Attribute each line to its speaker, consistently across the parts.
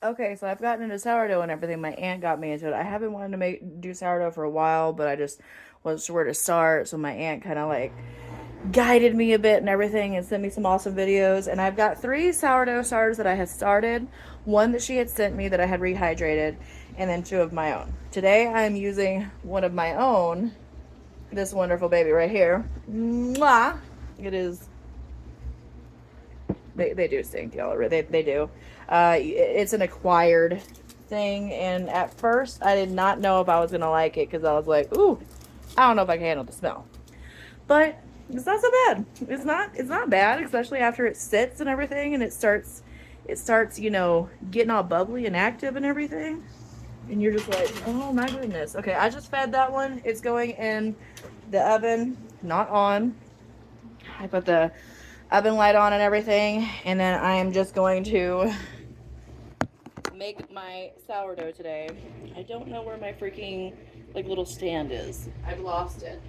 Speaker 1: Okay, so I've gotten into sourdough and everything. My aunt got me into it. I haven't wanted to do sourdough for a while, but I just wasn't sure where to start. So my aunt kind of like guided me a bit and everything and sent me some awesome videos. And I've got 3 sourdough starters that I have started, one that she had sent me that I had rehydrated, and then 2 of my own. Today I'm using one of my own, this wonderful baby right here. Mwah! It is, they do stink, y'all. They do. It's an acquired thing, and at first I did not know if I was gonna like it because I was like, ooh, I don't know if I can handle the smell. But it's not so bad. It's not bad, especially after it sits and everything, and it starts getting all bubbly and active and everything. And you're just like, oh my goodness. Okay, I just fed that one. It's going in the oven, not on. I put the oven light on and everything, and then I am just going to make my sourdough today. I don't know where my freaking like little stand is. I've lost it.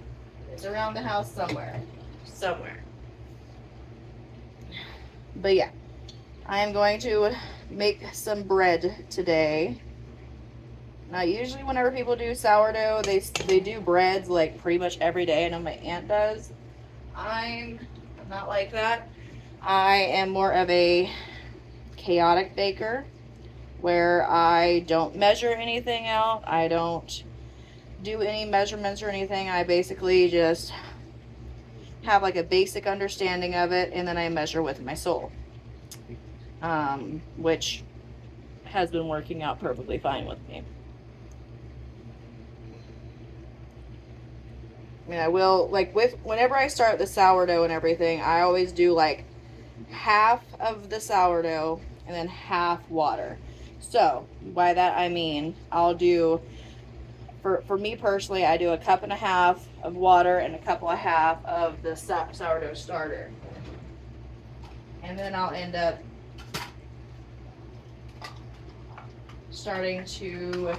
Speaker 1: It's around the house somewhere. Somewhere. But yeah, I am going to make some bread today. Now, usually whenever people do sourdough, they do breads like pretty much every day. I know my aunt does. I'm not like that. I am more of a chaotic baker where I don't measure anything out. I don't do any measurements or anything. I basically just have like a basic understanding of it, and then I measure with my soul, which has been working out perfectly fine with me. I mean, I will, like, whenever I start the sourdough and everything, I always do like half of the sourdough and then half water. So by that I mean I'll do, for me personally, I do a cup and a half of water and a cup and a half of the sourdough starter, and then I'll end up starting to,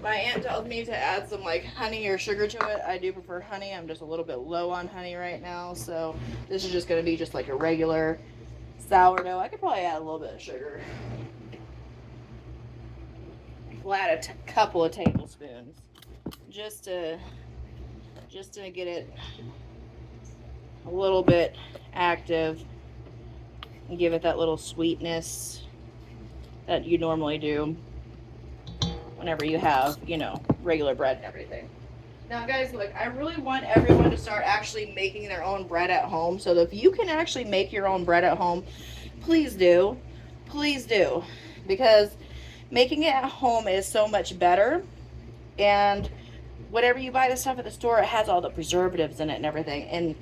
Speaker 1: my aunt tells me to add some like honey or sugar to it. I do prefer honey. I'm just a little bit low on honey right now, so this is just going to be just like a regular sourdough. I could probably add a little bit of sugar. We'll add a couple of tablespoons just to get it a little bit active and give it that little sweetness that you normally do whenever you have, regular bread and everything. Now, guys, look, I really want everyone to start actually making their own bread at home. So if you can actually make your own bread at home, please do. Please do. Because making it at home is so much better. And whenever you buy the stuff at the store, it has all the preservatives in it and everything. And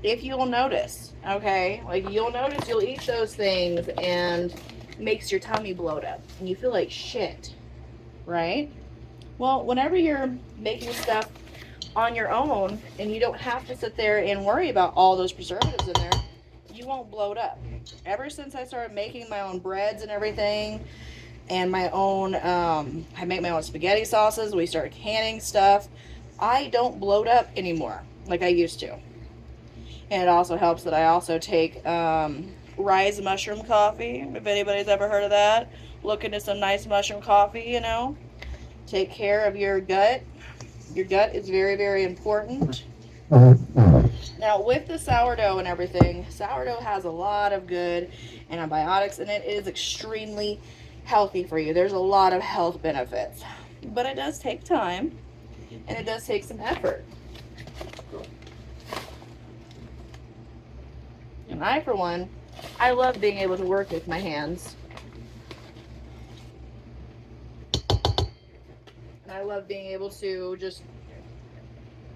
Speaker 1: if you'll notice, okay, like you'll eat those things and it makes your tummy bloat up and you feel like shit, right? Well, whenever you're making stuff on your own and you don't have to sit there and worry about all those preservatives in there, you won't bloat up. Ever since I started making my own breads and everything, and my own, I make my own spaghetti sauces, we started canning stuff, I don't bloat up anymore like I used to. And it also helps that I also take rise mushroom coffee. If anybody's ever heard of that, look into some nice mushroom coffee, Take care of your gut. Your gut is very, very important. Now, with the sourdough and everything, sourdough has a lot of good antibiotics in it. It is extremely healthy for you. There's a lot of health benefits. But it does take time, and it does take some effort. And I, for one, I love being able to work with my hands. And I love being able to just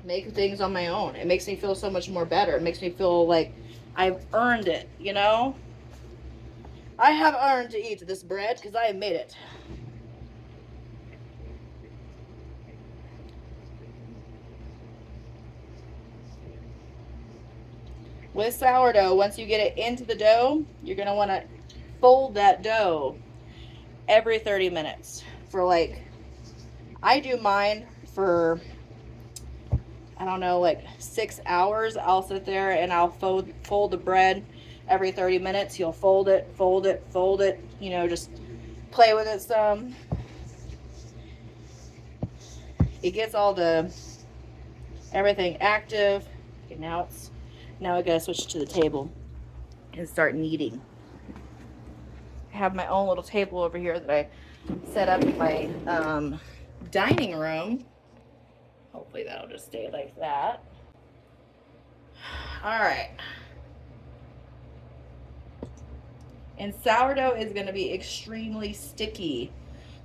Speaker 1: make things on my own. It makes me feel so much more better. It makes me feel like I've earned it, I have earned to eat this bread because I have made it. With sourdough, once you get it into the dough, you're going to want to fold that dough every 30 minutes for I do mine for, I don't know, 6 hours. I'll sit there and I'll fold the bread every 30 minutes, you'll fold it, fold it, fold it, you know, just play with it some. It gets all the, everything active. Okay, now I gotta switch to the table and start kneading. I have my own little table over here that I set up in my dining room. Hopefully that'll just stay like that. All right. And sourdough is going to be extremely sticky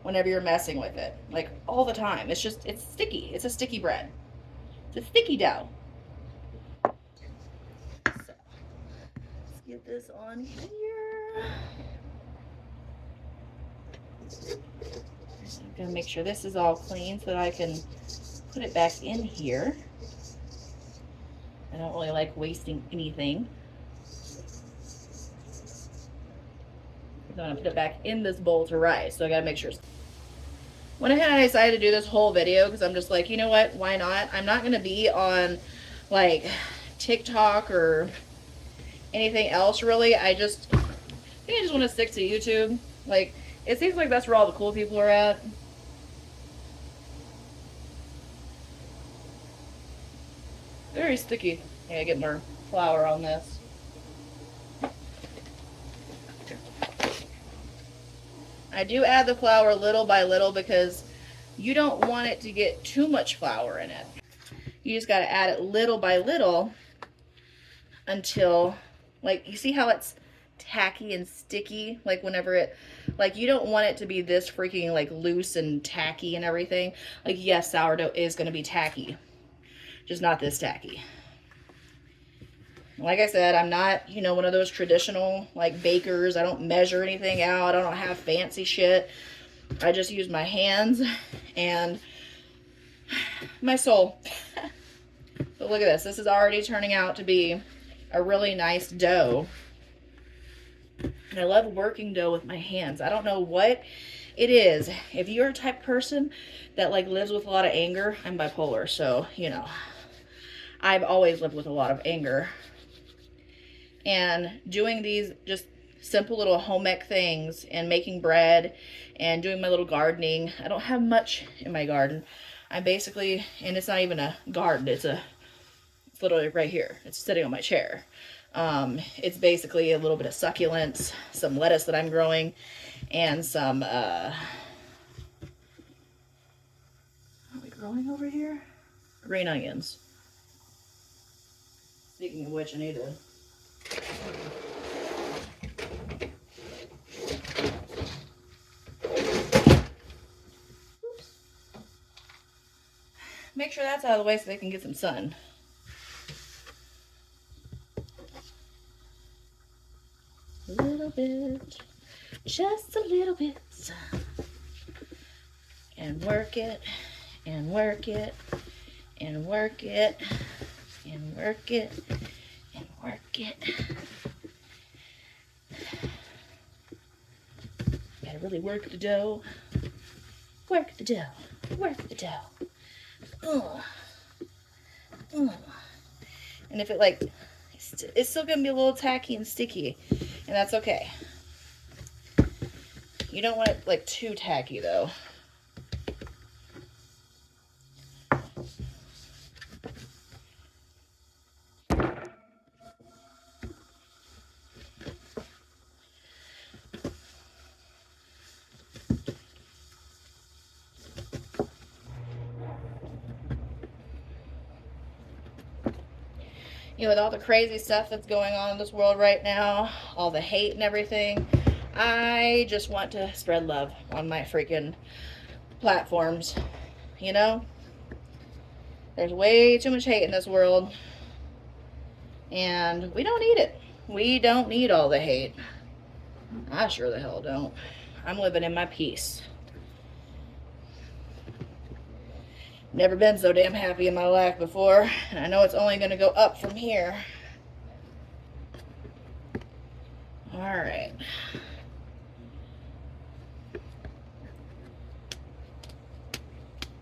Speaker 1: whenever you're messing with it. Like all the time. It's sticky. It's a sticky bread. It's a sticky dough. So, let's get this on here. I'm going to make sure this is all clean so that I can put it back in here. I don't really like wasting anything. I'm going to put it back in this bowl to rise, so I got to make sure. Went ahead and I decided to do this whole video because I'm just like, you know what, why not? I'm not going to be on like TikTok or anything else really. I think I just want to stick to YouTube. Like, it seems like that's where all the cool people are at. Very sticky. Yeah, get more flour on this. I do add the flour little by little because you don't want it to get too much flour in it. You just got to add it little by little until, like, you see how it's tacky and sticky? Like whenever it, like, you don't want it to be this freaking like loose and tacky and everything. Like, yes, sourdough is going to be tacky, just not this tacky. Like I said, I'm not, you know, one of those traditional like bakers. I don't measure anything out. I don't have fancy shit. I just use my hands and my soul. But look at this. This is already turning out to be a really nice dough. And I love working dough with my hands. I don't know what it is. If you're a type of person that like lives with a lot of anger, I'm bipolar. So, you know, I've always lived with a lot of anger. And doing these just simple little home ec things and making bread and doing my little gardening. I don't have much in my garden. I'm basically, and it's not even a garden, it's literally right here. It's sitting on my chair. It's basically a little bit of succulents, some lettuce that I'm growing, and some, what are we growing over here? Green onions. Speaking of which, I need to make sure that's out of the way so they can get some sun. A little bit, just a little bit, and work it, and work it, and work it, and work it, and work it. Gotta really work the dough. Work the dough. Work the dough. And if it like, it's still gonna be a little tacky and sticky, and that's okay. You don't want it like too tacky though. You know, with all the crazy stuff that's going on in this world right now, all the hate and everything, I just want to spread love on my freaking platforms, you know? There's way too much hate in this world, and we don't need it. We don't need all the hate. I sure the hell don't. I'm living in my peace. Never been so damn happy in my life before, and I know it's only going to go up from here. All right.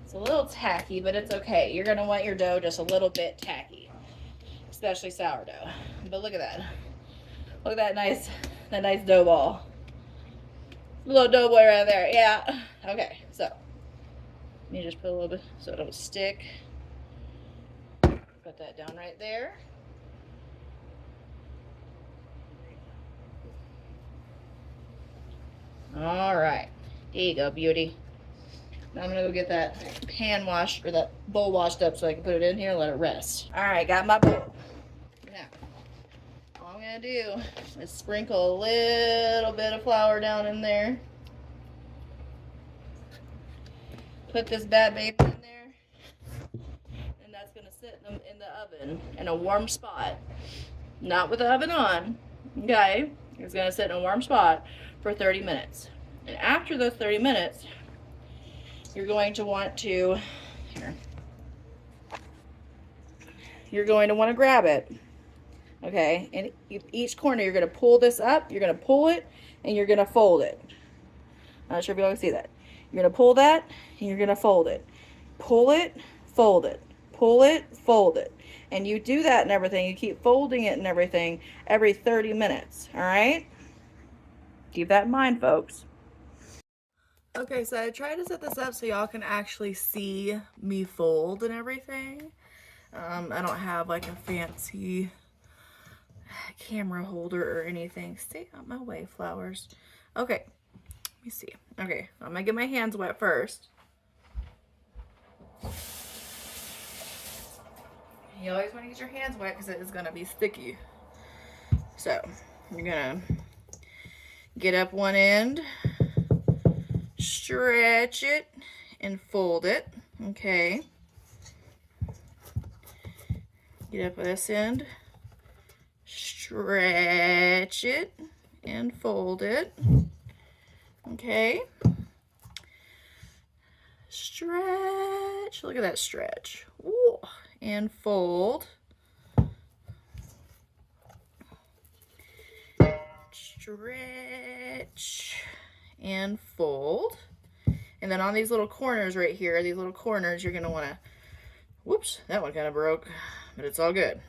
Speaker 1: It's a little tacky, but it's okay. You're going to want your dough just a little bit tacky, especially sourdough. But look at that. Look at that nice dough ball. Little dough boy right there. Yeah. Okay, so let me just put a little bit so it don't stick. Put that down right there. All right. There you go, beauty. Now I'm gonna go get that pan washed or that bowl washed up so I can put it in here and let it rest. All right, got my bowl. Now, all I'm gonna do is sprinkle a little bit of flour down in there. Put this bad baby in there, and that's gonna sit in the oven in a warm spot, not with the oven on. Okay, it's gonna sit in a warm spot for 30 minutes. And after those 30 minutes, you're going to want to, you're going to want to grab it. Okay, and each corner you're going to pull this up, you're going to pull it, and you're going to fold it. I'm not sure if you all can see that. You're going to pull that, and you're going to fold it. Pull it, fold it. Pull it, fold it. And you do that and everything. You keep folding it and everything every 30 minutes. All right? Keep that in mind, folks. Okay, so I tried to set this up so y'all can actually see me fold and everything. I don't have like a fancy camera holder or anything. Stay out my way, flowers. Okay, let me see. Okay, I'm gonna get my hands wet first. You always want to get your hands wet because it is gonna be sticky. So you're gonna get up one end, stretch it, and fold it. Okay. Get up this end, stretch it, and fold it. Okay. Stretch. Look at that stretch. Ooh. And fold. Stretch and fold. And then on these little corners right here, these little corners, you're going to want to, whoops, that one kind of broke, but it's all good.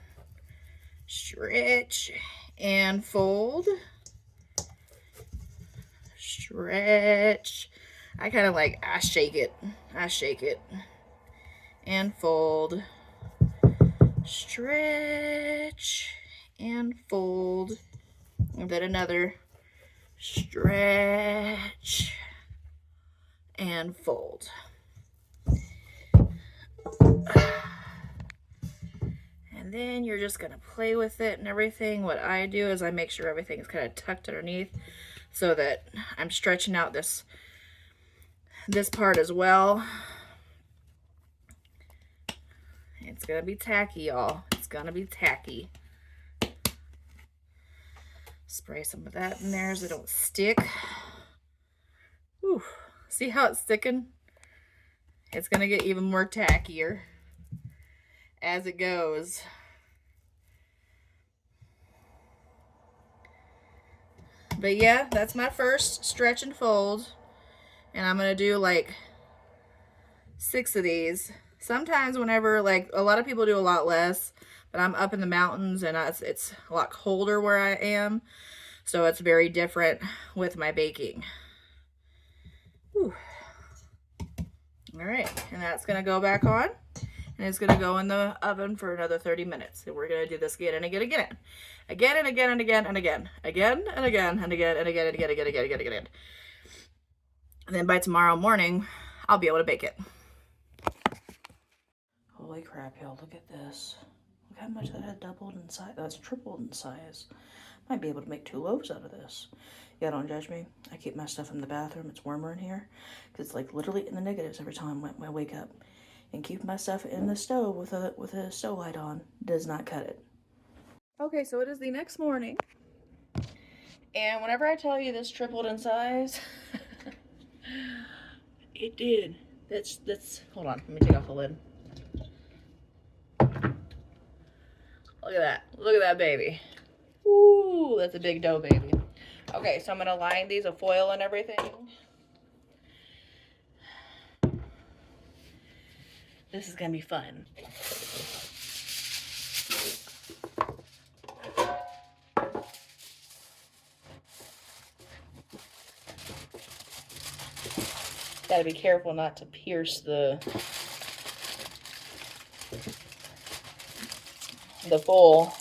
Speaker 1: Stretch and fold. Stretch. I kind of like, I shake it and fold. Stretch and fold. And then another stretch and fold. And then you're just going to play with it and everything. What I do is I make sure everything is kind of tucked underneath so that I'm stretching out this part as well. It's going to be tacky, y'all. It's going to be tacky. Spray some of that in there so it don't stick. Whew. See how it's sticking? It's going to get even more tackier as it goes. But yeah, that's my first stretch and fold. And I'm going to do like 6 of these. Sometimes whenever, like, a lot of people do a lot less, but I'm up in the mountains and it's a lot colder where I am. So it's very different with my baking. Whew. All right, and that's gonna go back on. And it's gonna go in the oven for another 30 minutes. And we're gonna do this again and again and again. Again and again and again and again. Again and again and again and again and again and again and again and again. And then by tomorrow morning, I'll be able to bake it. Holy crap, y'all, look at this. Look how much that had doubled in size. That's tripled in size. Might be able to make 2 loaves out of this. Yeah, don't judge me. I keep my stuff in the bathroom. It's warmer in here. Because it's like literally in the negatives every time I wake up. And keep my stuff in the stove with a stove light on does not cut it. Okay, so it is the next morning. And whenever I tell you this tripled in size, it did. That's, hold on, let me take off the lid. Look at that. Look at that baby. Ooh, that's a big dough baby. Okay, so I'm going to line these with foil and everything. This is going to be fun. Gotta be careful not to pierce the bowl.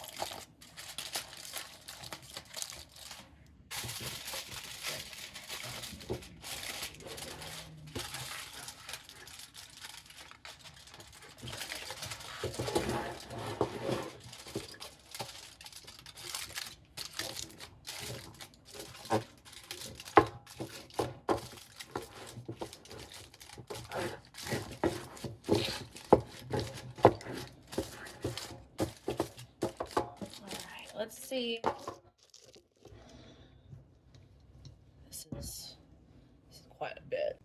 Speaker 1: Let's see. This is quite a bit.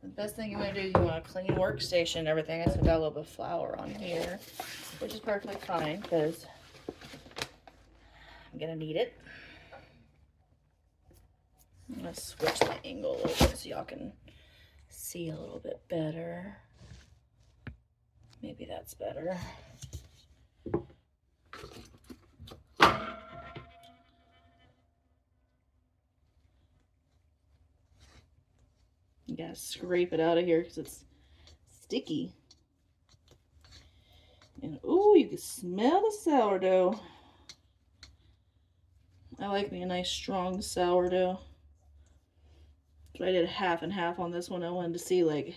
Speaker 1: The best thing you want to do is you want a clean workstation and everything. I still got a little bit of flour on here, which is perfectly fine because I'm gonna need it. I'm gonna switch the angle a little bit so y'all can see a little bit better. Maybe that's better. You gotta scrape it out of here because it's sticky. And ooh, you can smell the sourdough. I like me a nice strong sourdough. So I did half and half on this one. I wanted to see like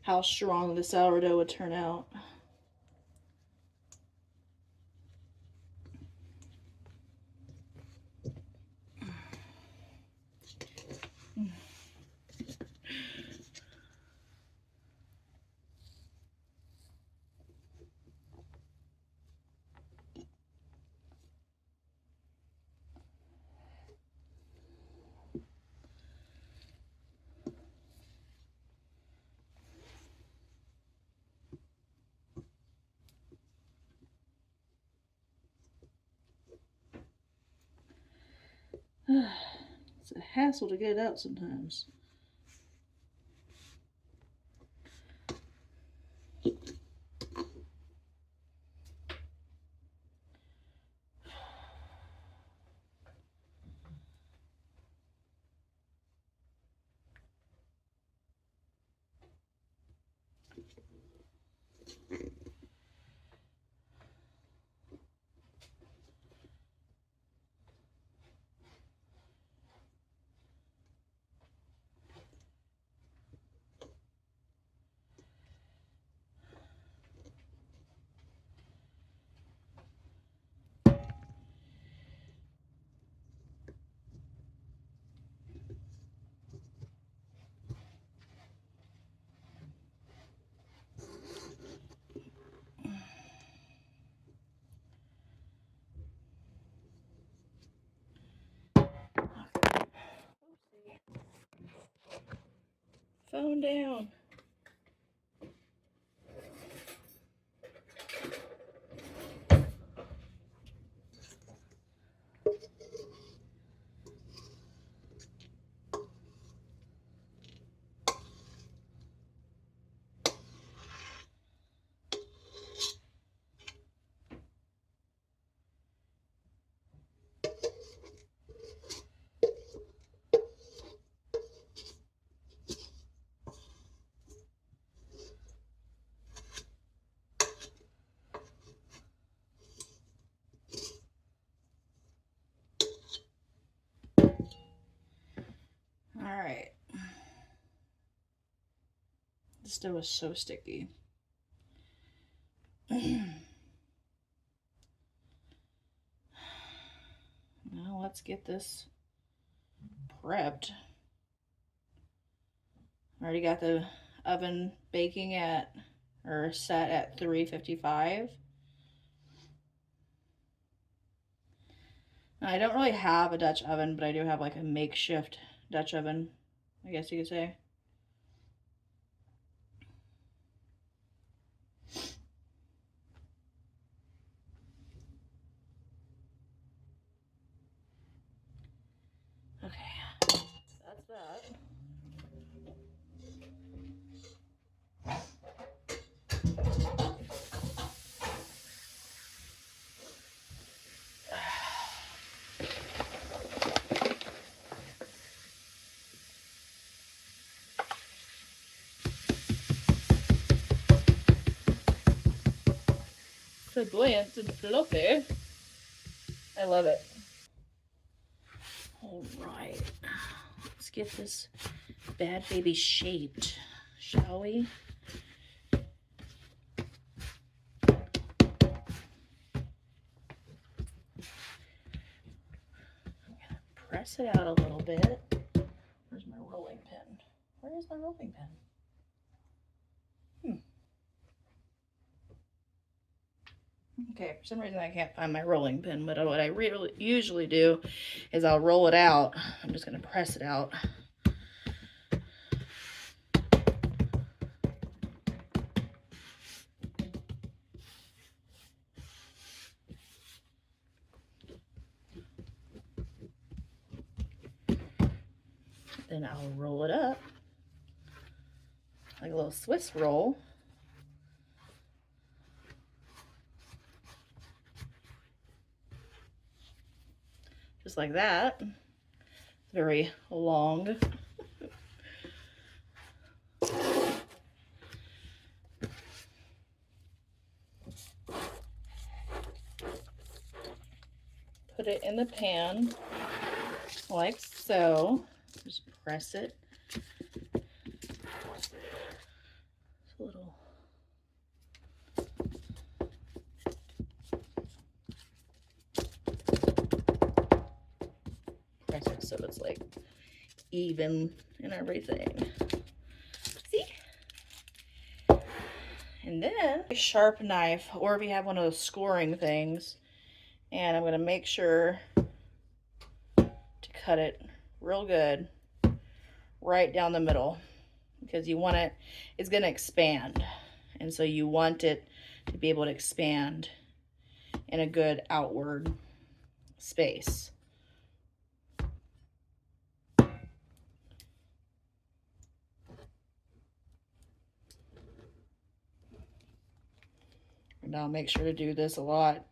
Speaker 1: how strong the sourdough would turn out. It's a hassle to get it out sometimes. Phone down. Alright. This dough is so sticky. Now let's get this prepped. I already got the oven baking at, or set at 355. I don't really have a Dutch oven, but I do have like a makeshift Dutch oven, I guess you could say. Okay, that's that. so buoyant and fluffy. I love it. All right, let's get this bad baby shaped, shall we? Press it out a little bit. Where's my rolling pin? Where is my rolling pin? Okay, for some reason I can't find my rolling pin, but what I really usually do is I'll roll it out. I'm just going to press it out. Then I'll roll it up like a little Swiss roll. Just like that. It's very long. Put it in the pan like so. Just press it. It's a little. Press it so it's like even and everything. See? And then a sharp knife, or if you have one of those scoring things, and I'm going to make sure to cut it real good right down the middle, because you want it, it's going to expand, and so you want it to be able to expand in a good outward space. And I'll make sure to do this a lot.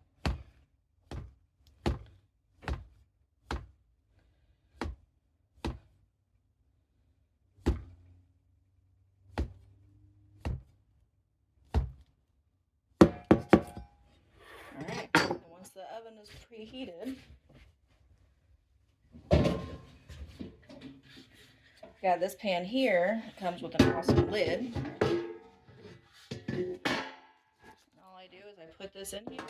Speaker 1: Alright, once the oven is preheated, got this pan here. It comes with an awesome lid. All I do is I put this in here.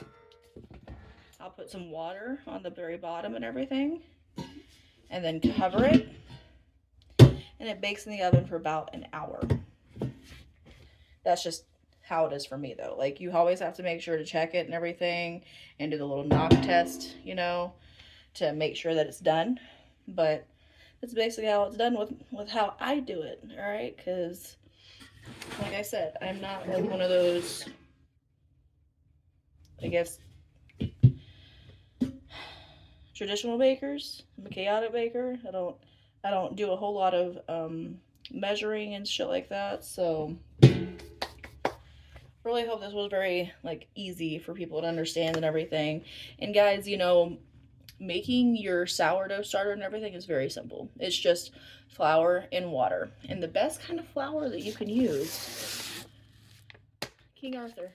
Speaker 1: I'll put some water on the very bottom and everything, and then cover it, and it bakes in the oven for about an hour. That's just how it is for me though. Like, you always have to make sure to check it and everything and do the little knock test, you know, to make sure that it's done. But that's basically how it's done with how I do it. All right, because like I said, I'm not like one of those, I guess, traditional bakers. I'm a chaotic baker. I don't do a whole lot of measuring and shit like that. So really hope this was very like easy for people to understand and everything. And guys, you know, making your sourdough starter and everything is very simple. It's just flour and water, and the best kind of flour that you can use, King Arthur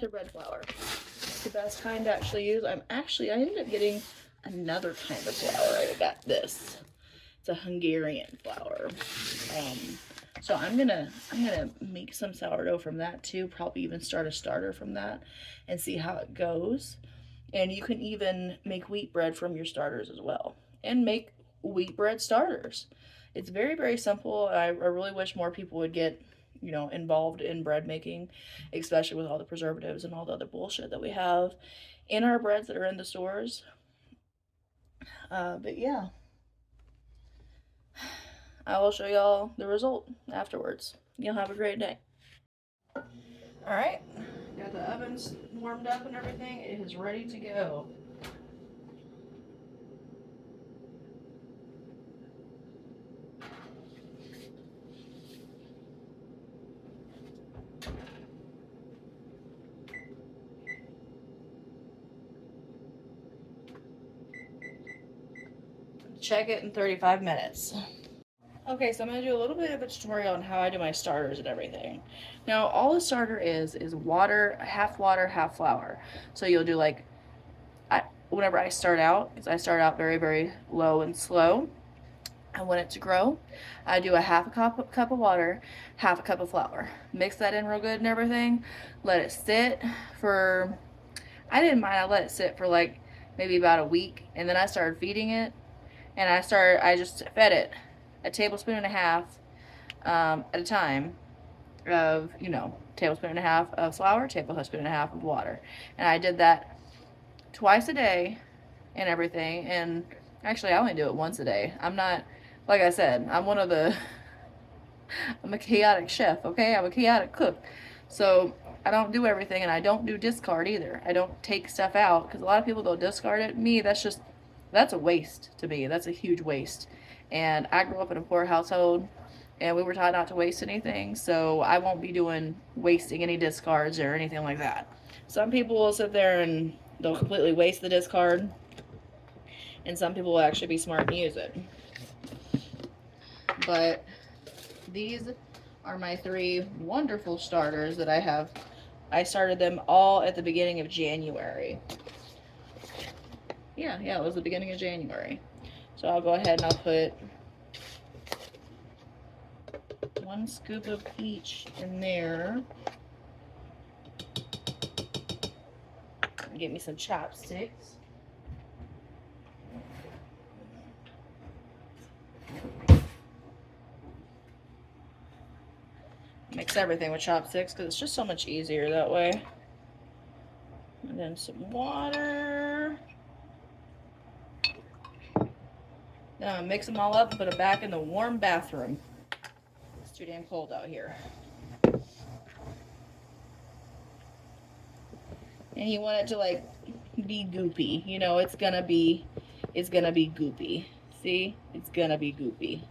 Speaker 1: bread flour. It's the best kind to actually use. I ended up getting another kind of flour. I got this. It's a Hungarian flour. So I'm gonna make some sourdough from that too. Probably even start a starter from that and see how it goes. And you can even make wheat bread from your starters as well, and make wheat bread starters. It's very, very simple. I really wish more people would get, you know, involved in bread making, especially with all the preservatives and all the other bullshit that we have in our breads that are in the stores. But yeah, I will show y'all the result afterwards. You'll have a great day. All right, got the ovens warmed up and everything. It is ready to go. Check it in 35 minutes. Okay, so I'm going to do a little bit of a tutorial on how I do my starters and everything. Now, all a starter is water, half flour. So you'll do like, whenever I start out, because I start out very, very low and slow. I want it to grow. I do a half a cup of water, half a cup of flour. Mix that in real good and everything. Let it sit for, I didn't mind, I let it sit for like maybe about a week. And then I started feeding it. And I just fed it a tablespoon and a half at a time of, tablespoon and a half of flour, tablespoon and a half of water. And I did that twice a day and everything. And actually, I only do it once a day. I'm not, like I said, I'm a chaotic chef, okay? I'm a chaotic cook. So I don't do everything, and I don't do discard either. I don't take stuff out, because a lot of people go discard it. Me, that's a waste to me. That's a huge waste. And I grew up in a poor household, and we were taught not to waste anything, so I won't be wasting any discards or anything like that. Some people will sit there and they'll completely waste the discard, and some people will actually be smart and use it. But these are my 3 wonderful starters that I have. I started them all at the beginning of January. Yeah, it was the beginning of January. So I'll go ahead and I'll put 1 scoop of each in there. Get me some chopsticks. Mix everything with chopsticks because it's just so much easier that way. And then some water. Then I'm gonna mix them all up and put them back in the warm bathroom. It's too damn cold out here. And you want it to like be goopy. It's gonna be goopy. See? It's gonna be goopy.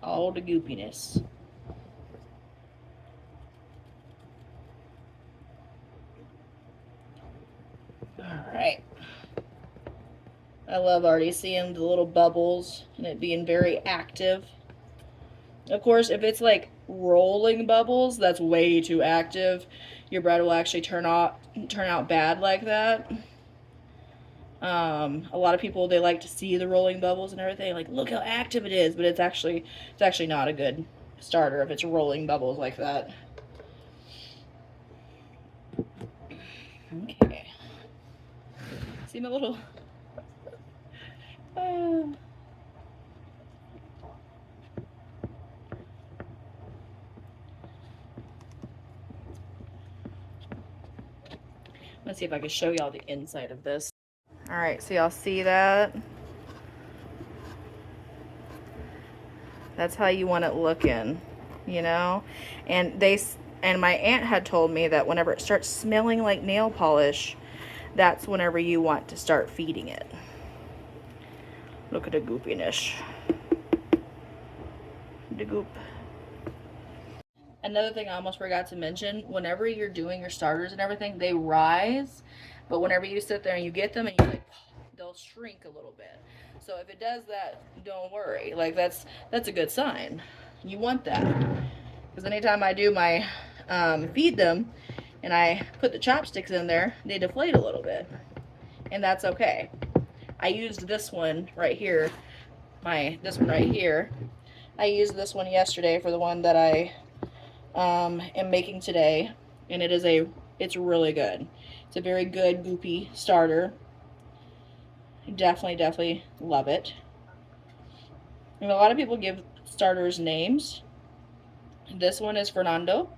Speaker 1: All the goopiness. Alright. I love already seeing the little bubbles and it being very active. Of course, if it's like rolling bubbles, that's way too active. Your bread will actually turn out bad like that. A lot of people, they like to see the rolling bubbles and everything, like look how active it is, but it's actually not a good starter if it's rolling bubbles like that. Okay. See my little Let's see if I can show y'all the inside of this. All right, so y'all see that? That's how you want it looking, And my aunt had told me that whenever it starts smelling like nail polish, that's whenever you want to start feeding it. Look at the goopiness. The goop. Another thing I almost forgot to mention, whenever you're doing your starters and everything, they rise, but whenever you sit there and you get them and you they'll shrink a little bit. So if it does that, don't worry. Like that's a good sign. You want that. Because anytime I do my feed them and I put the chopsticks in there, they deflate a little bit. And that's okay. I used this one right here. This one right here. I used this one yesterday for the one that I am making today, and it's really good. It's a very good goopy starter. Definitely love it. And a lot of people give starters names. This one is Fernando.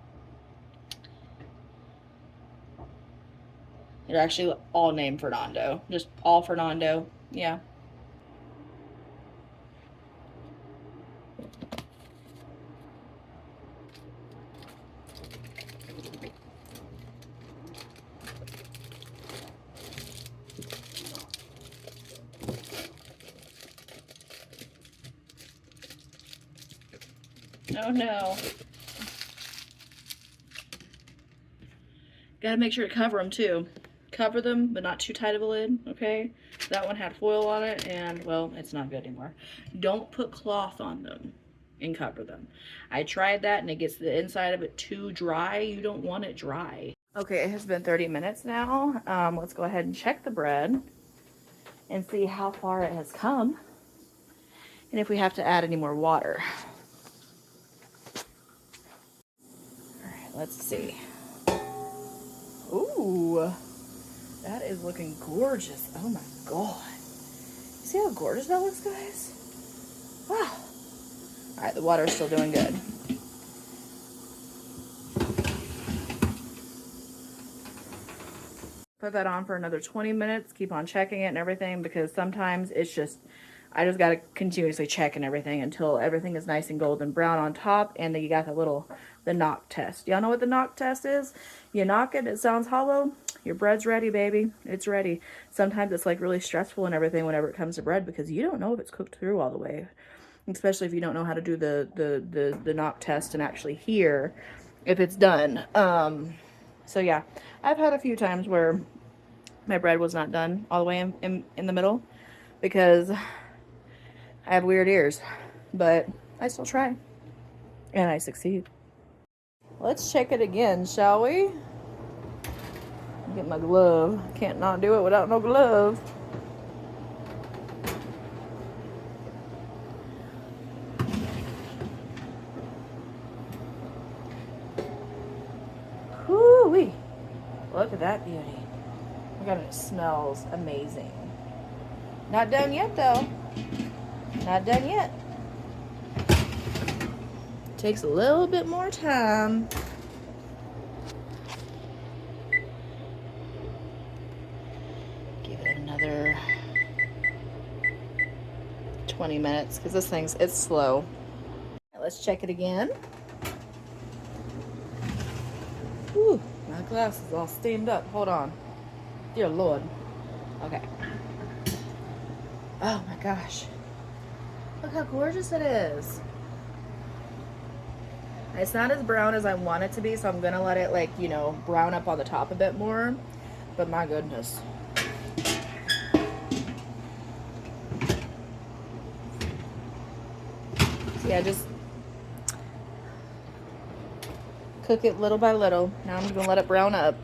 Speaker 1: They're actually all named Fernando. Just all Fernando. Yeah. Oh no. Gotta make sure to cover them too. Cover them, but not too tight of a lid, okay? That one had foil on it, and, well, it's not good anymore. Don't put cloth on them and cover them. I tried that, and it gets the inside of it too dry. You don't want it dry. Okay, it has been 30 minutes now. Let's go ahead and check the bread and see how far it has come, and if we have to add any more water. All right, let's see. Ooh. That is looking gorgeous. Oh my god. You see how gorgeous that looks, guys? Wow. Alright, the water's still doing good. Put that on for another 20 minutes. Keep on checking it and everything, because sometimes it's just, I just gotta continuously check and everything until everything is nice and golden brown on top, and then you got the knock test. Y'all know what the knock test is? You knock it, it sounds hollow. Your bread's ready, baby. It's ready. Sometimes it's like really stressful and everything whenever it comes to bread, because you don't know if it's cooked through all the way. Especially if you don't know how to do the knock test and actually hear if it's done. So yeah, I've had a few times where my bread was not done all the way in the middle, because I have weird ears, but I still try and I succeed. Let's check it again, shall we? Get my glove. Can't not do it without no glove. Whoo-wee. Look at that beauty. Look at it. It smells amazing. Not done yet, though. Not done yet. Takes a little bit more time. Give it another 20 minutes, because this thing's, it's slow. Let's check it again. Whew, my glass is all steamed up. Hold on. Dear Lord. Okay. Oh my gosh. Look how gorgeous it is. It's not as brown as I want it to be, so I'm gonna let it, like, you know, brown up on the top a bit more. But my goodness. So yeah, just cook it little by little. Now I'm just gonna let it brown up.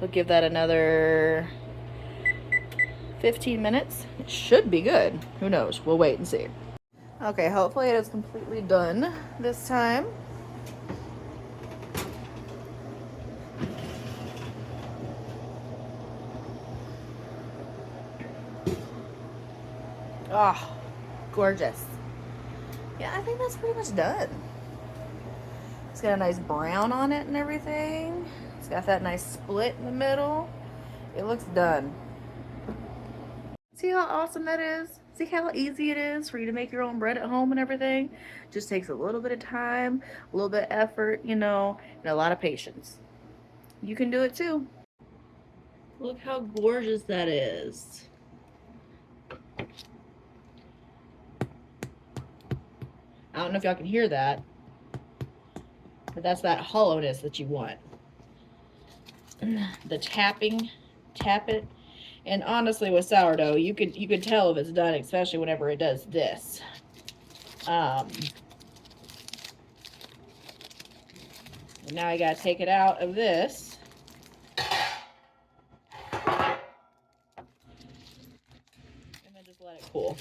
Speaker 1: We'll give that another 15 minutes. It should be good. Who knows? We'll wait and see. Okay, hopefully it is completely done this time. Oh, gorgeous. Yeah, I think that's pretty much done. It's got a nice brown on it and everything. It's got that nice split in the middle. It looks done. See how awesome that is? See how easy it is for you to make your own bread at home and everything? Just takes a little bit of time, a little bit of effort, you know, and a lot of patience. You can do it too. Look how gorgeous that is. I don't know if y'all can hear that, but that's that hollowness that you want. The tapping, tap it. And honestly, with sourdough, you could tell if it's done, especially whenever it does this. Now I gotta take it out of this. And then just let it cool.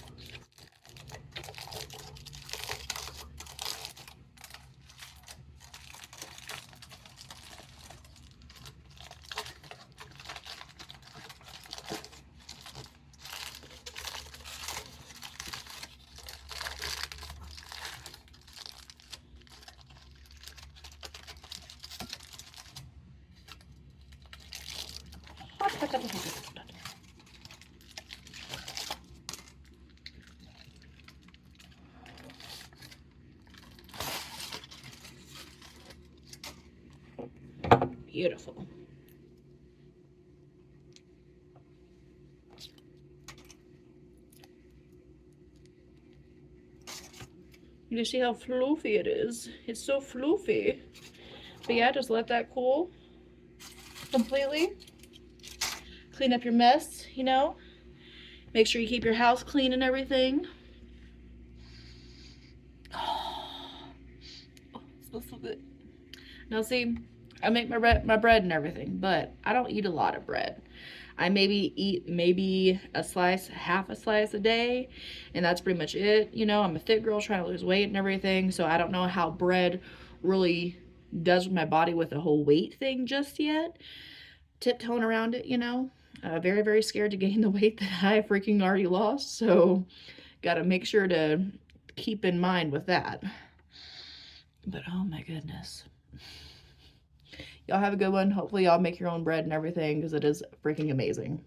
Speaker 1: Beautiful. You see how floofy it is? It's so floofy. But yeah, just let that cool. completely. Clean up your mess, you know. Make sure you keep your house clean and everything. Oh, it smells so good. Now see, I make my bread and everything, but I don't eat a lot of bread. I maybe a slice, half a slice a day, and that's pretty much it. You know, I'm a thick girl trying to lose weight and everything, so I don't know how bread really does with my body with the whole weight thing just yet. Tiptoeing around it, you know. Very, very scared to gain the weight that I freaking already lost, so gotta make sure to keep in mind with that. But oh my goodness. Y'all have a good one. Hopefully y'all make your own bread and everything because it is freaking amazing.